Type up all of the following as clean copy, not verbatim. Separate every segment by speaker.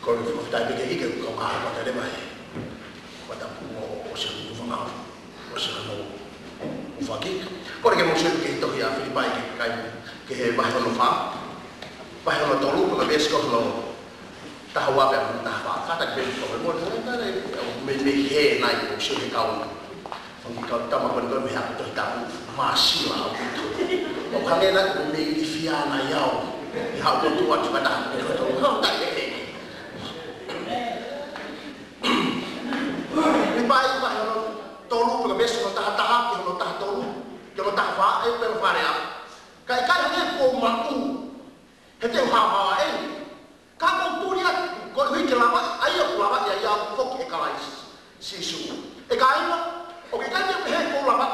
Speaker 1: Kalau kita pikir kau apa tadi mai, pada mau usaha ufang, usaha mau ufaki. Kalau kita mau usaha kita ya Filipai ke bahasa Nova, bahasa Tolu, kalau biasa kalau tahu apa yang tahu, kata biasa kalau mau mehe naik usaha kau, kalau kita mau berdua mehak itu tahu masih lah itu. Kalau kalian nak memilih fiana yau, yau itu tuan juga dah, itu tak ada. Baik pak, kalau tolu kalau besok kalau tahap, kalau tahap tolu, kalau tahap apa, itu varian. Kai hanya kau mahu, itu hawa Kalau tu dia, kalau hidup lama, ayah lama ya yang fok ekalais sisu. Ekalais tu, oke kan dia behel kau lama.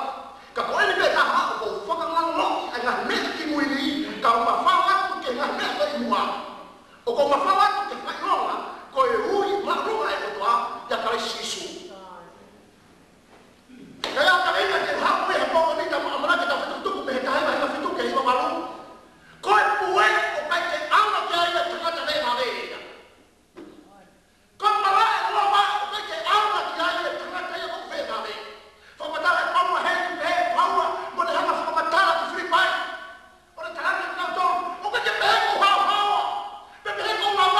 Speaker 1: Kalau ini behel tahap, kau fok ang long, angah mek kimu ini, kau mafawat tu kengah mek kau imua. Kau mafawat tu kengah long lah, kau hui maklum ayah tu ya kalais sisu. Kaya kami kan hak punya bawa ni dalam amalan kita betul mereka hai kita betul kayak malu. Kau punya opai ke anak jaya cakap cakap hari ini. Kau malah lama opai ke anak jaya cakap cakap opai hari. Famadala kau mahal bawa boleh hanya famadala tu free buy. Orang cakap kita tahu opai ke bahu hawa. Tapi kau lama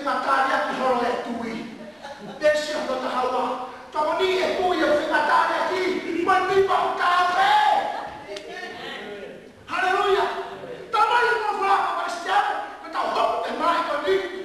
Speaker 1: whingatāria ki horo e tui. Desi o tota hawa. Toko ni e pui o whingatāria ki. Man pipa o kāwe. Hallelujah. Tamai mo whaka kristiano. Me tau hopu te mai ko ni.